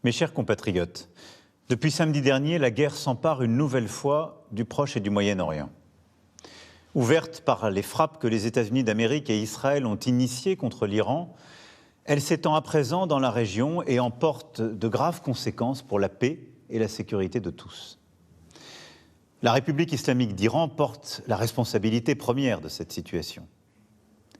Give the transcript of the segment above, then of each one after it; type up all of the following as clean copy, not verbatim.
Mes chers compatriotes, depuis samedi dernier, la guerre s'empare une nouvelle fois du Proche et du Moyen-Orient. Ouverte par les frappes que les États-Unis d'Amérique et Israël ont initiées contre l'Iran, elle s'étend à présent dans la région et emporte de graves conséquences pour la paix et la sécurité de tous. La République islamique d'Iran porte la responsabilité première de cette situation.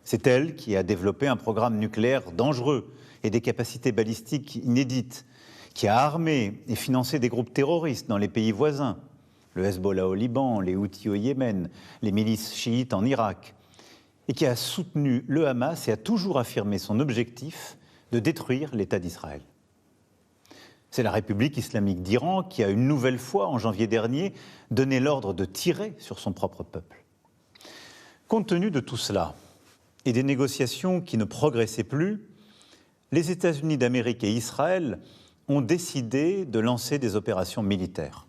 C'est elle qui a développé un programme nucléaire dangereux et des capacités balistiques inédites, qui a armé et financé des groupes terroristes dans les pays voisins, le Hezbollah au Liban, les Houthis au Yémen, les milices chiites en Irak, et qui a soutenu le Hamas et a toujours affirmé son objectif de détruire l'État d'Israël. C'est la République islamique d'Iran qui a une nouvelle fois, en janvier dernier, donné l'ordre de tirer sur son propre peuple. Compte tenu de tout cela et des négociations qui ne progressaient plus, les États-Unis d'Amérique et Israël ont décidé de lancer des opérations militaires.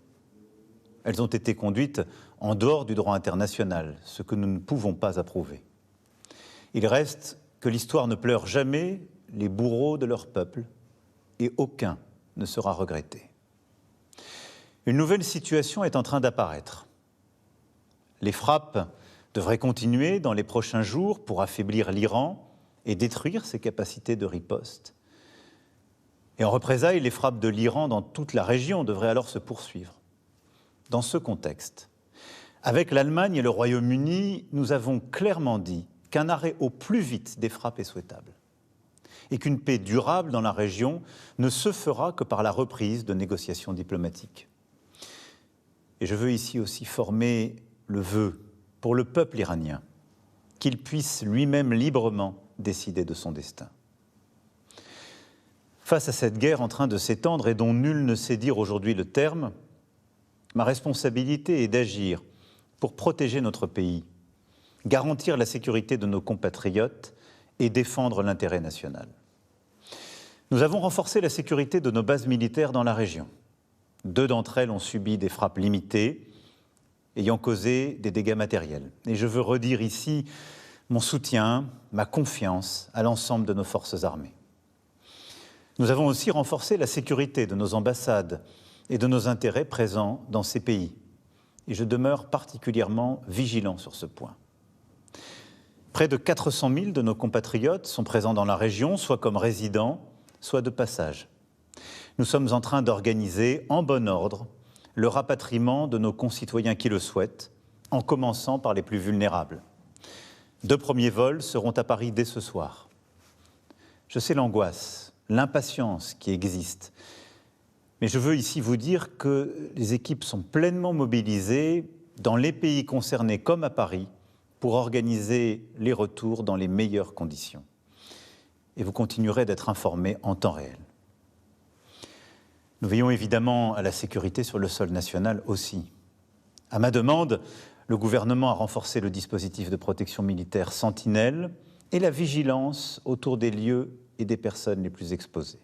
Elles ont été conduites en dehors du droit international, ce que nous ne pouvons pas approuver. Il reste que l'histoire ne pleure jamais les bourreaux de leur peuple et aucun ne sera regretté. Une nouvelle situation est en train d'apparaître. Les frappes devraient continuer dans les prochains jours pour affaiblir l'Iran et détruire ses capacités de riposte. Et en représailles, les frappes de l'Iran dans toute la région devraient alors se poursuivre. Dans ce contexte, avec l'Allemagne et le Royaume-Uni, nous avons clairement dit qu'un arrêt au plus vite des frappes est souhaitable et qu'une paix durable dans la région ne se fera que par la reprise de négociations diplomatiques. Et je veux ici aussi former le vœu pour le peuple iranien qu'il puisse lui-même librement décider de son destin. Face à cette guerre en train de s'étendre et dont nul ne sait dire aujourd'hui le terme, ma responsabilité est d'agir pour protéger notre pays, garantir la sécurité de nos compatriotes et défendre l'intérêt national. Nous avons renforcé la sécurité de nos bases militaires dans la région. 2 d'entre elles ont subi des frappes limitées, ayant causé des dégâts matériels. Et je veux redire ici mon soutien, ma confiance à l'ensemble de nos forces armées. Nous avons aussi renforcé la sécurité de nos ambassades et de nos intérêts présents dans ces pays. Et je demeure particulièrement vigilant sur ce point. Près de 400 000 de nos compatriotes sont présents dans la région, soit comme résidents, soit de passage. Nous sommes en train d'organiser, en bon ordre, le rapatriement de nos concitoyens qui le souhaitent, en commençant par les plus vulnérables. 2 premiers vols seront à Paris dès ce soir. Je sais l'angoisse, l'impatience qui existe. Mais je veux ici vous dire que les équipes sont pleinement mobilisées dans les pays concernés comme à Paris pour organiser les retours dans les meilleures conditions. Et vous continuerez d'être informés en temps réel. Nous veillons évidemment à la sécurité sur le sol national aussi. À ma demande, le gouvernement a renforcé le dispositif de protection militaire Sentinelle et la vigilance autour des lieux et des personnes les plus exposées.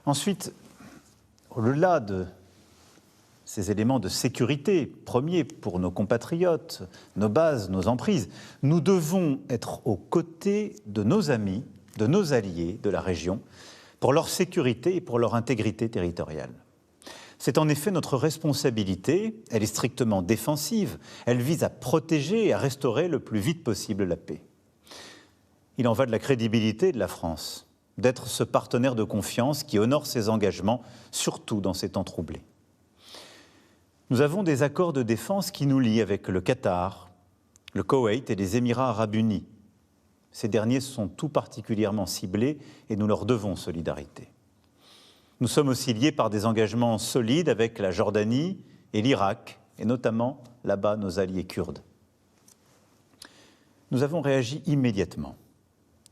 Ensuite, au-delà de ces éléments de sécurité premiers pour nos compatriotes, nos bases, nos emprises, nous devons être aux côtés de nos amis, de nos alliés de la région, pour leur sécurité et pour leur intégrité territoriale. C'est en effet notre responsabilité, elle est strictement défensive, elle vise à protéger et à restaurer le plus vite possible la paix. Il en va de la crédibilité de la France, d'être ce partenaire de confiance qui honore ses engagements, surtout dans ces temps troublés. Nous avons des accords de défense qui nous lient avec le Qatar, le Koweït et les Émirats arabes unis. Ces derniers sont tout particulièrement ciblés et nous leur devons solidarité. Nous sommes aussi liés par des engagements solides avec la Jordanie et l'Irak, et notamment là-bas nos alliés kurdes. Nous avons réagi immédiatement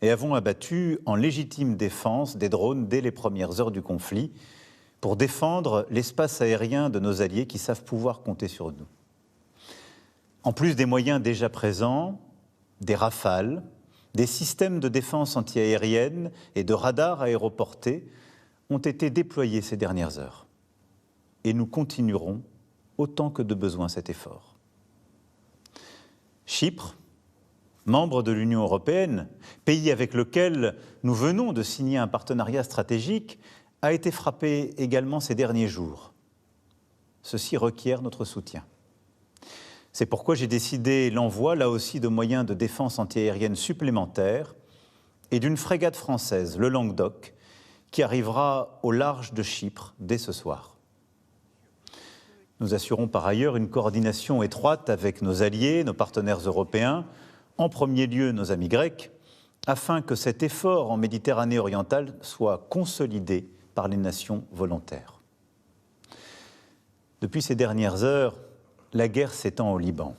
et avons abattu en légitime défense des drones dès les premières heures du conflit pour défendre l'espace aérien de nos alliés qui savent pouvoir compter sur nous. En plus des moyens déjà présents, des Rafales, des systèmes de défense antiaérienne et de radars aéroportés ont été déployés ces dernières heures. Et nous continuerons autant que de besoin cet effort. Chypre, membre de l'Union européenne, pays avec lequel nous venons de signer un partenariat stratégique, a été frappée également ces derniers jours. Ceci requiert notre soutien. C'est pourquoi j'ai décidé l'envoi, là aussi, de moyens de défense antiaérienne supplémentaires et d'une frégate française, le Languedoc, qui arrivera au large de Chypre dès ce soir. Nous assurons par ailleurs une coordination étroite avec nos alliés, nos partenaires européens, en premier lieu nos amis grecs, afin que cet effort en Méditerranée orientale soit consolidé par les nations volontaires. Depuis ces dernières heures, la guerre s'étend au Liban,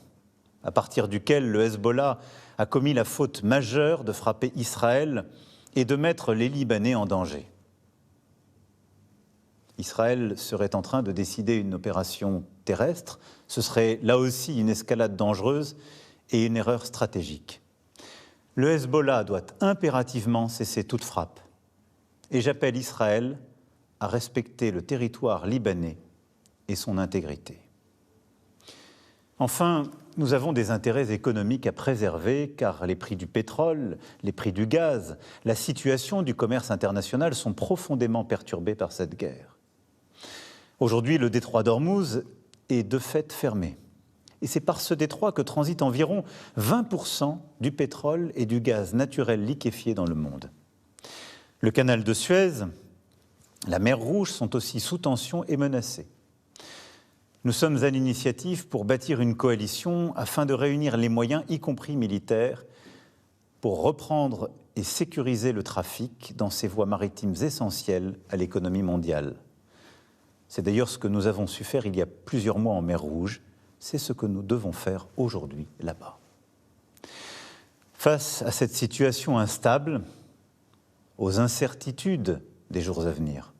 à partir duquel le Hezbollah a commis la faute majeure de frapper Israël et de mettre les Libanais en danger. Israël serait en train de décider une opération terrestre. Ce serait là aussi une escalade dangereuse et une erreur stratégique. Le Hezbollah doit impérativement cesser toute frappe. Et j'appelle Israël à respecter le territoire libanais et son intégrité. Enfin, nous avons des intérêts économiques à préserver car les prix du pétrole, les prix du gaz, la situation du commerce international sont profondément perturbés par cette guerre. Aujourd'hui, le détroit d'Ormuz est de fait fermé. Et c'est par ce détroit que transitent environ 20% du pétrole et du gaz naturel liquéfié dans le monde. Le canal de Suez, la mer Rouge sont aussi sous tension et menacés. Nous sommes à l'initiative pour bâtir une coalition afin de réunir les moyens, y compris militaires, pour reprendre et sécuriser le trafic dans ces voies maritimes essentielles à l'économie mondiale. C'est d'ailleurs ce que nous avons su faire il y a plusieurs mois en mer Rouge. C'est ce que nous devons faire aujourd'hui là-bas. Face à cette situation instable, aux incertitudes des jours à venir,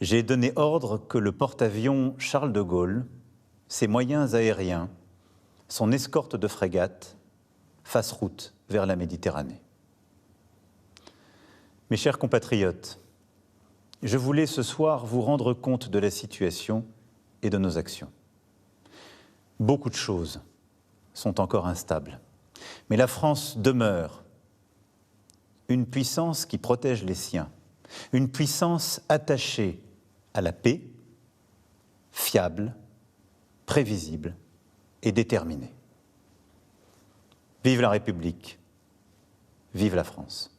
j'ai donné ordre que le porte-avions Charles de Gaulle, ses moyens aériens, son escorte de frégates, fassent route vers la Méditerranée. Mes chers compatriotes, je voulais ce soir vous rendre compte de la situation et de nos actions. Beaucoup de choses sont encore instables, mais la France demeure une puissance qui protège les siens, une puissance attachée à la paix, fiable, prévisible et déterminée. Vive la République, vive la France.